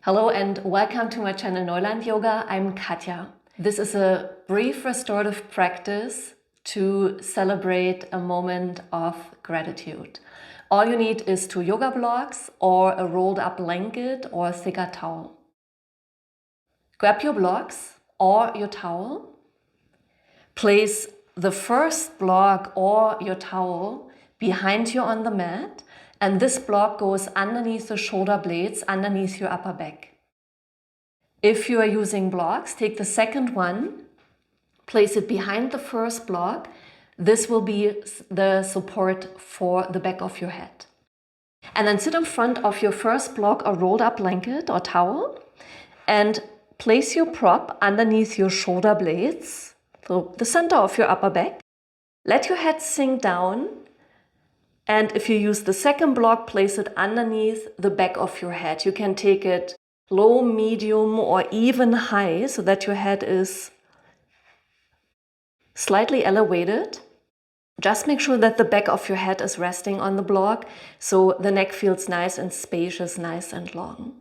Hello and welcome to my channel Neuland Yoga. I'm Katja. This is a brief restorative practice to celebrate a moment of gratitude. All you need is 2 yoga blocks or a rolled up blanket or a thicker towel. Grab your blocks or your towel. Place the first block or your towel behind you on the mat, and this block goes underneath the shoulder blades, underneath your upper back. If you are using blocks, take the second one, place it behind the first block. This will be the support for the back of your head. And then sit in front of your first block or rolled up blanket or towel and place your prop underneath your shoulder blades, so the center of your upper back. Let your head sink down, and if you use the second block, place it underneath the back of your head. You can take it low, medium, or even high so that your head is slightly elevated. Just make sure that the back of your head is resting on the block so the neck feels nice and spacious, nice and long.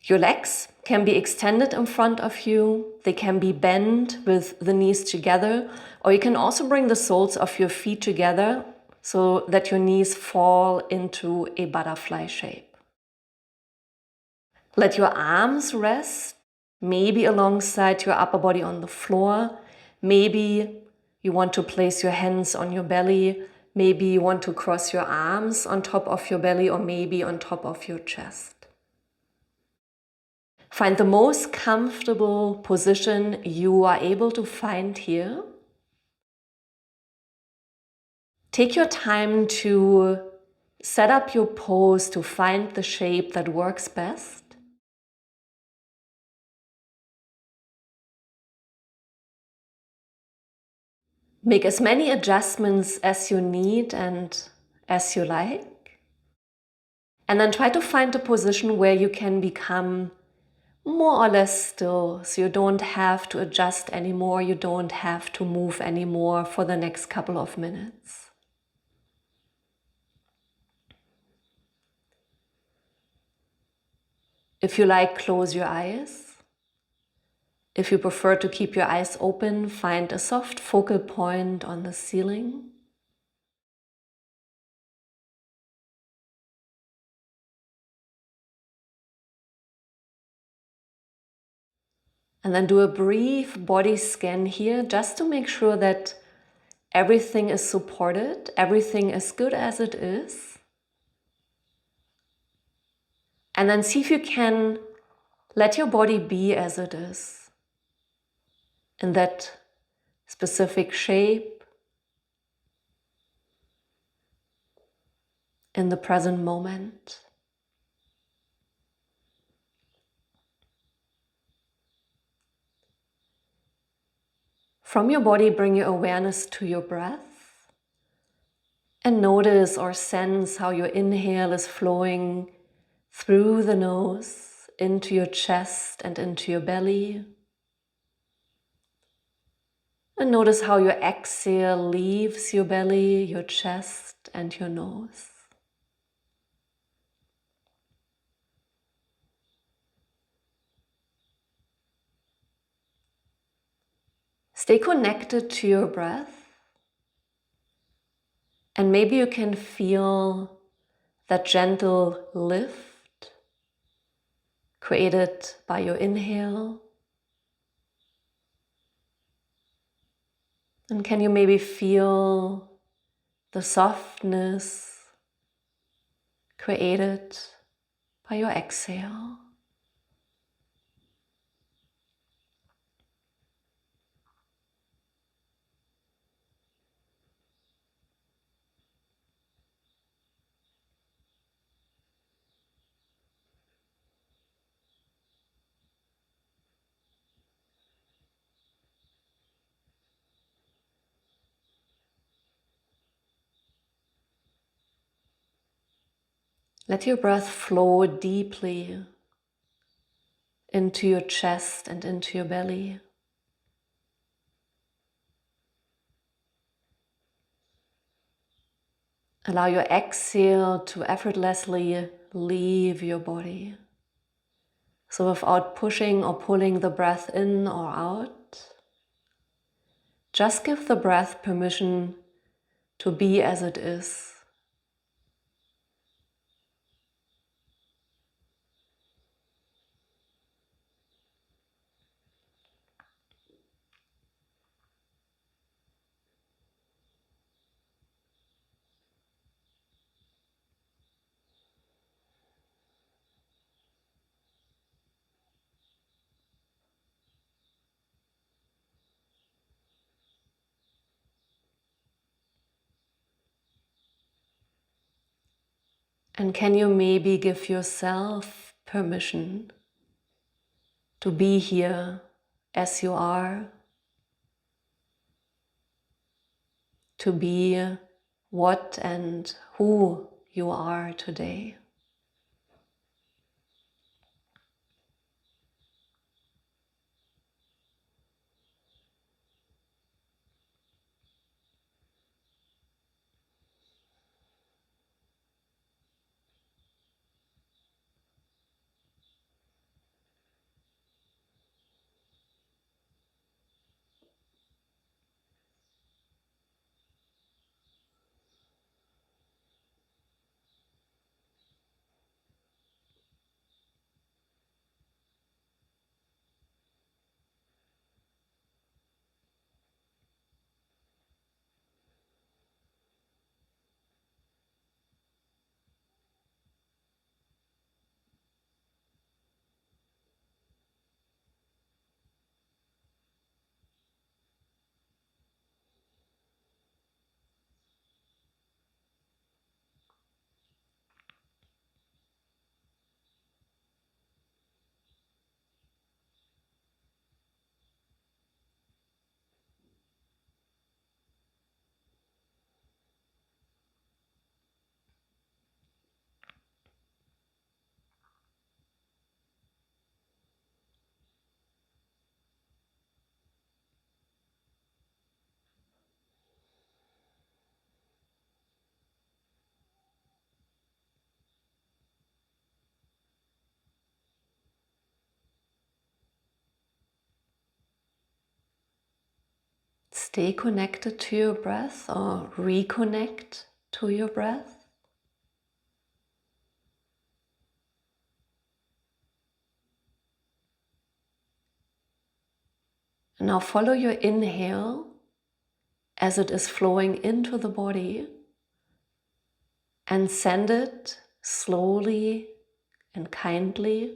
Your legs can be extended in front of you. They can be bent with the knees together, or you can also bring the soles of your feet together so that your knees fall into a butterfly shape. Let your arms rest, maybe alongside your upper body on the floor. Maybe you want to place your hands on your belly. Maybe you want to cross your arms on top of your belly, or maybe on top of your chest. Find the most comfortable position you are able to find here. Take your time to set up your pose to find the shape that works best. Make as many adjustments as you need and as you like. And then try to find a position where you can become more or less still, so you don't have to adjust anymore, you don't have to move anymore for the next couple of minutes. If you like, close your eyes. If you prefer to keep your eyes open, find a soft focal point on the ceiling. And then do a brief body scan here just to make sure that everything is supported, everything is good as it is. And then see if you can let your body be as it is, in that specific shape, in the present moment. From your body, bring your awareness to your breath and notice or sense how your inhale is flowing through the nose into your chest and into your belly. And notice how your exhale leaves your belly, your chest, and your nose. Stay connected to your breath, and maybe you can feel that gentle lift created by your inhale. And can you maybe feel the softness created by your exhale? Let your breath flow deeply into your chest and into your belly. Allow your exhale to effortlessly leave your body. So without pushing or pulling the breath in or out, just give the breath permission to be as it is. And can you maybe give yourself permission to be here as you are, to be what and who you are today? Stay connected to your breath or reconnect to your breath. And now follow your inhale as it is flowing into the body and send it slowly and kindly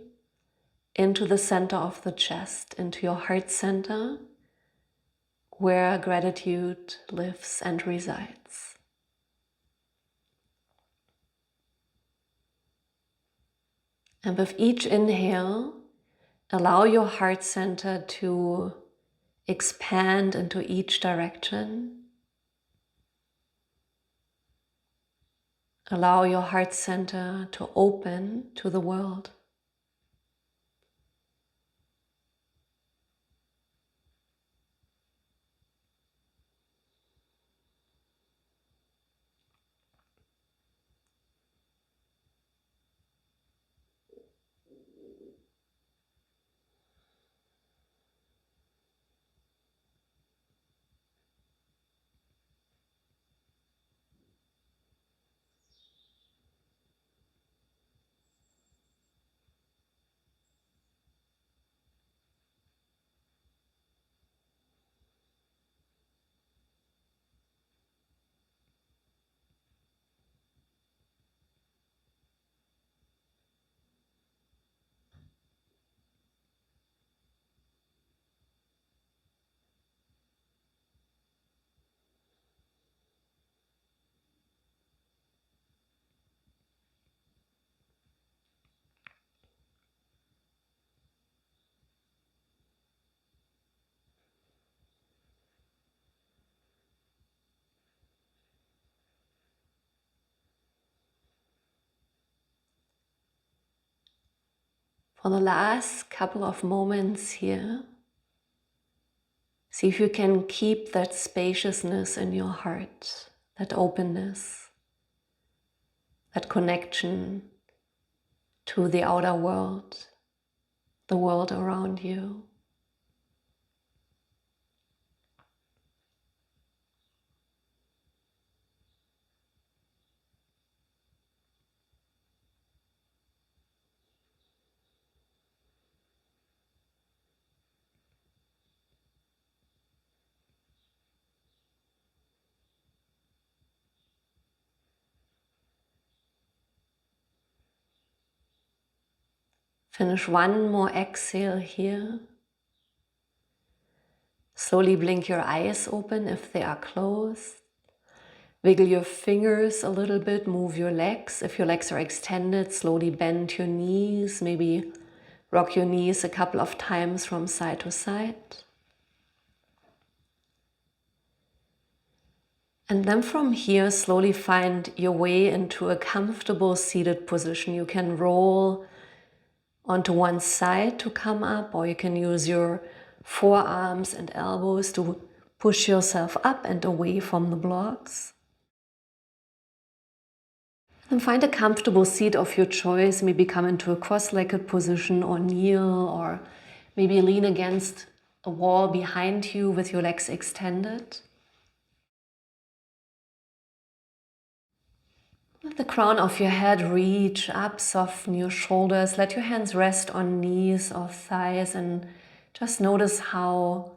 into the center of the chest, into your heart center, where gratitude lives and resides. And with each inhale, allow your heart center to expand into each direction. Allow your heart center to open to the world. For the last couple of moments here, see if you can keep that spaciousness in your heart, that openness, that connection to the outer world. the world around you. Finish one more exhale here. Slowly blink your eyes open if they are closed. Wiggle your fingers a little bit, move your legs. If your legs are extended, slowly bend your knees, maybe rock your knees a couple of times from side to side. And then from here, slowly find your way into a comfortable seated position. You can roll onto one side to come up, or you can use your forearms and elbows to push yourself up and away from the blocks. And find a comfortable seat of your choice. Maybe come into a cross-legged position or kneel, or maybe lean against a wall behind you with your legs extended. Let the crown of your head reach up, soften your shoulders. Let your hands rest on knees or thighs and just notice how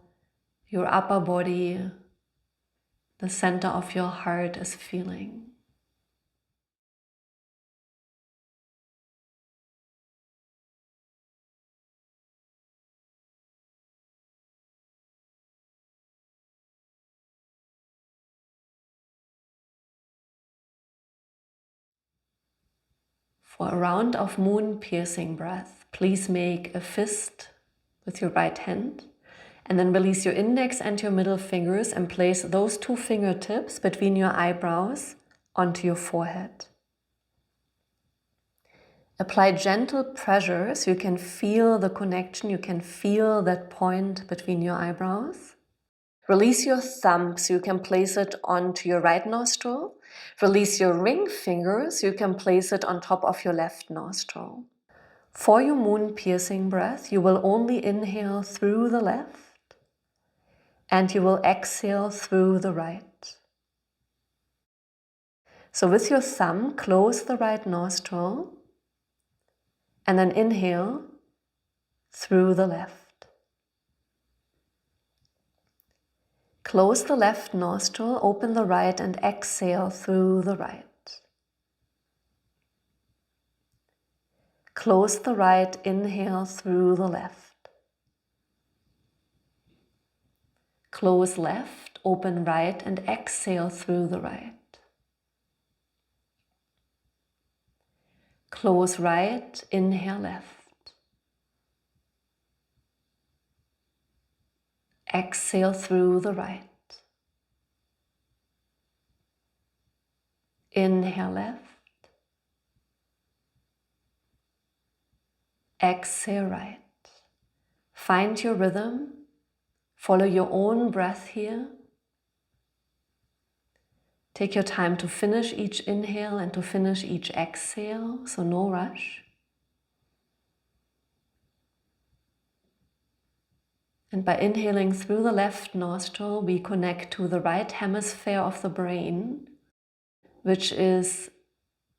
your upper body, the center of your heart, is feeling. For a round of moon-piercing breath, please make a fist with your right hand and then release your index and your middle fingers and place those two fingertips between your eyebrows onto your forehead. Apply gentle pressure so you can feel the connection, you can feel that point between your eyebrows. Release your thumb so you can place it onto your right nostril. Release your ring finger so you can place it on top of your left nostril. For your moon-piercing breath, you will only inhale through the left and you will exhale through the right. So with your thumb, close the right nostril and then inhale through the left. Close the left nostril, open the right and exhale through the right. Close the right, inhale through the left. Close left, open right and exhale through the right. Close right, inhale left. Exhale through the right. Inhale left. Exhale right. Find your rhythm. Follow your own breath here. Take your time to finish each inhale and to finish each exhale, so no rush. And by inhaling through the left nostril, we connect to the right hemisphere of the brain, which is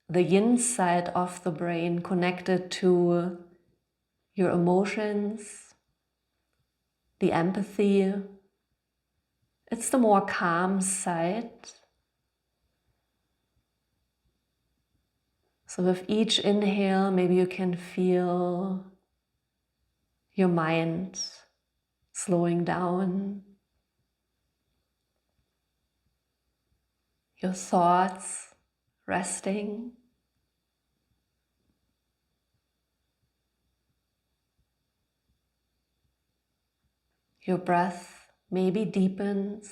the yin side of the brain, connected to your emotions, the empathy. It's the more calm side. So with each inhale, maybe you can feel your mind slowing down, your thoughts resting. Your breath maybe deepens.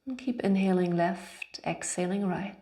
And keep inhaling left, exhaling right.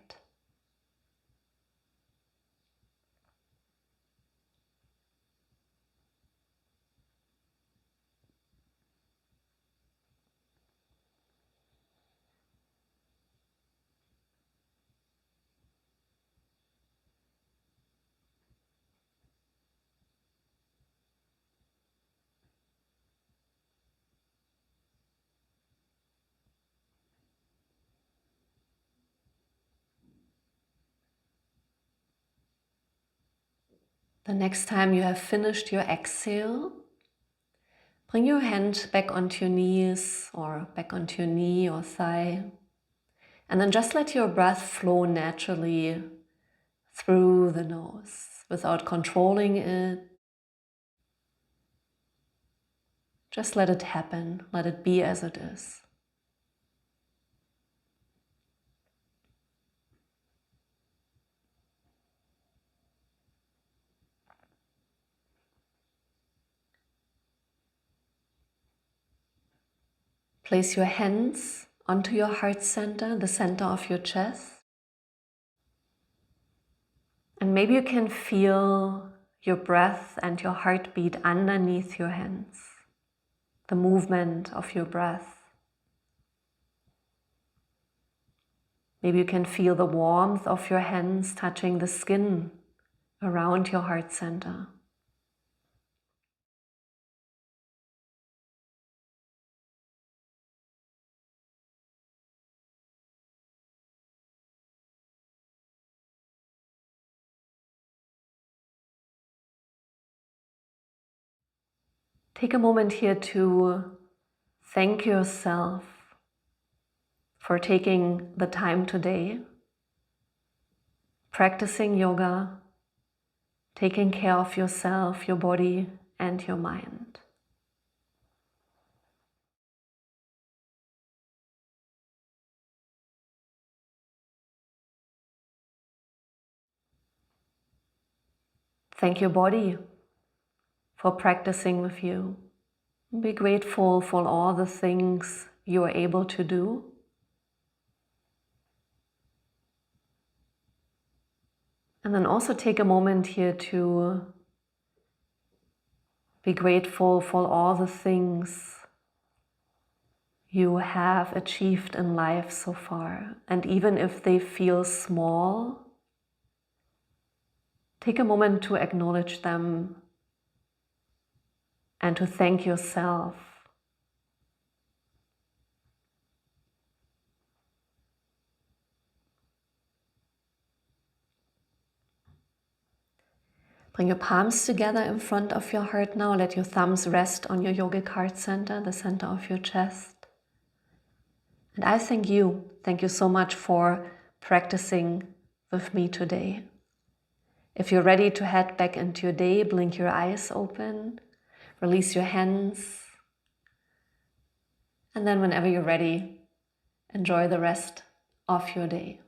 The next time you have finished your exhale, bring your hand back onto your knees or back onto your knee or thigh. And then just let your breath flow naturally through the nose without controlling it. Just let it happen. Let it be as it is. Place your hands onto your heart center, the center of your chest. And maybe you can feel your breath and your heartbeat underneath your hands, the movement of your breath. Maybe you can feel the warmth of your hands touching the skin around your heart center. Take a moment here to thank yourself for taking the time today, practicing yoga, taking care of yourself, your body, and your mind. Thank your body for practicing with you. Be grateful for all the things you are able to do. And then also take a moment here to be grateful for all the things you have achieved in life so far. And even if they feel small, take a moment to acknowledge them and to thank yourself. Bring your palms together in front of your heart now. Let your thumbs rest on your yogic heart center, the center of your chest. And I thank you. Thank you so much for practicing with me today. If you're ready to head back into your day, blink your eyes open, release your hands, and then whenever you're ready, enjoy the rest of your day.